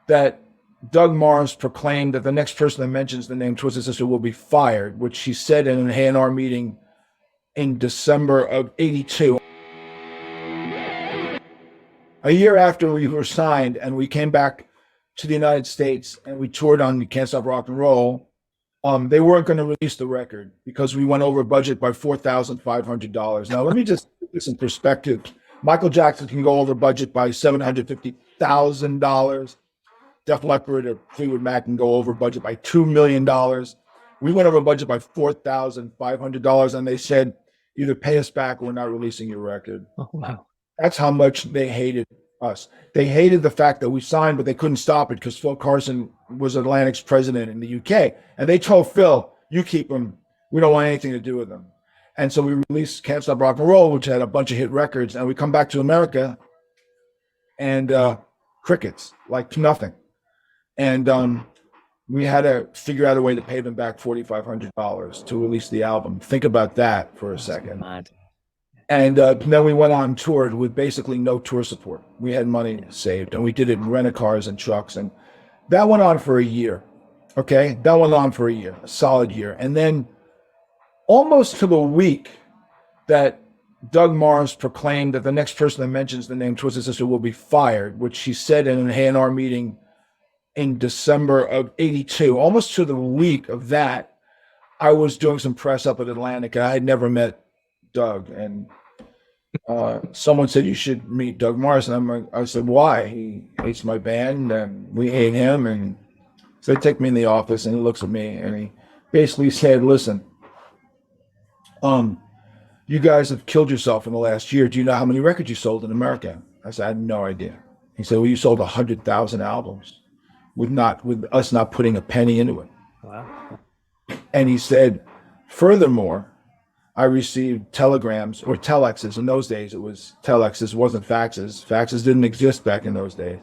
that Doug Morris proclaimed that the next person that mentions the name Twisted Sister will be fired, which she said in an A&R meeting in December of '82. A year after we were signed and we came back to the United States and we toured on Can't Stop Rock and Roll, they weren't going to release the record because we went over budget by $4,500. Now, let me just put this in perspective. Michael Jackson can go over budget by $750,000. Def Leppard or Fleetwood Mac can go over budget by $2 million. We went over budget by $4,500, and they said, either pay us back or we're not releasing your record. Oh, wow. That's how much they hated us. They hated the fact that we signed, but they couldn't stop it because Phil Carson was Atlantic's president in the UK. And they told Phil, you keep them. We don't want anything to do with them. And so we released Can't Stop Rock and Roll, which had a bunch of hit records. And we come back to America and crickets, like nothing. And we had to figure out a way to pay them back $4,500 to release the album. Think about that for a second. Mad. And then we went on tour with basically no tour support. We had money saved, and we did it in rent-a-cars and trucks. And that went on for a year, okay? That went on for a year, a solid year. And then almost to the week that Doug Morris proclaimed that the next person that mentions the name Twisted Sister will be fired, which she said in an A&R meeting in December of '82, almost to the week of that, I was doing some press up at Atlantic, and I had never met Doug. And someone said, you should meet Doug Morris. And I said, why? He hates my band, and we hate him. And so they take me in the office, and he looks at me, and he basically said, listen, you guys have killed yourself in the last year. Do you know how many records you sold in America? I said, I had no idea. He said, well, you sold 100,000 albums with us not putting a penny into it. Wow. And he said, furthermore, I received telegrams or telexes. In those days, it was telexes, wasn't faxes. Faxes didn't exist back in those days.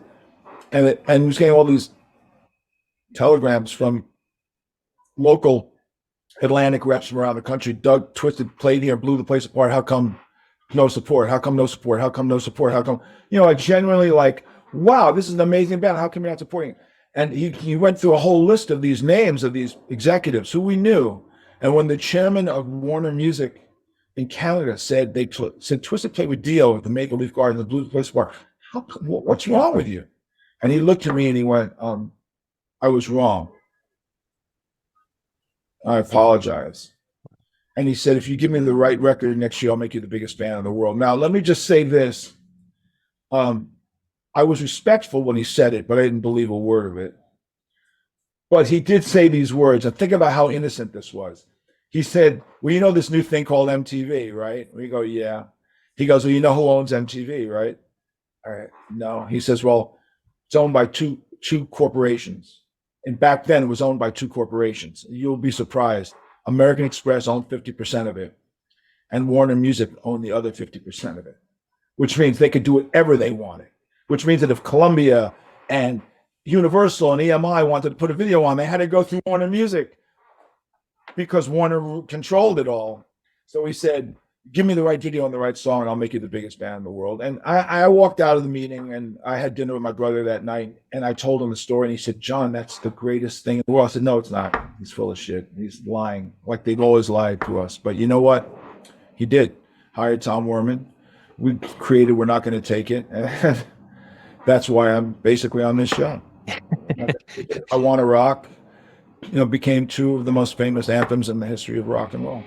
And he was getting all these telegrams from local Atlantic reps from around the country. Doug Twisted played here, blew the place apart. How come no support? How come no support? How come no support? How come? You know, like genuinely like, wow, this is an amazing band. How come you're not supporting? And he went through a whole list of these names of these executives who we knew. And when the chairman of Warner Music in Canada said Twisted played with Dio at the Maple Leaf Garden, the Blues Place Bar, what's wrong with you? And he looked at me and he went, I was wrong. I apologize. And he said, if you give me the right record next year, I'll make you the biggest band in the world. Now, let me just say this. I was respectful when he said it, but I didn't believe a word of it. But he did say these words, and think about how innocent this was. He said, well, you know this new thing called MTV, right? We go, yeah. He goes, well, you know who owns MTV, right? All right, no. He says, well, it's owned by two corporations. And back then it was owned by two corporations. You'll be surprised. American Express owned 50% of it, and Warner Music owned the other 50% of it, which means they could do whatever they wanted, which means that if Columbia and Universal and EMI wanted to put a video on, they had to go through Warner Music because Warner controlled it all. So he said, give me the right video and the right song and I'll make you the biggest band in the world. And I walked out of the meeting and I had dinner with my brother that night and I told him the story and he said, John, that's the greatest thing in the world. I said, no, it's not. He's full of shit. He's lying like they've always lied to us. But you know what? He did. Hired Tom Werman. We created We're Not Going to Take It. And that's why I'm basically on this show. I Want to Rock, became two of the most famous anthems in the history of rock and roll.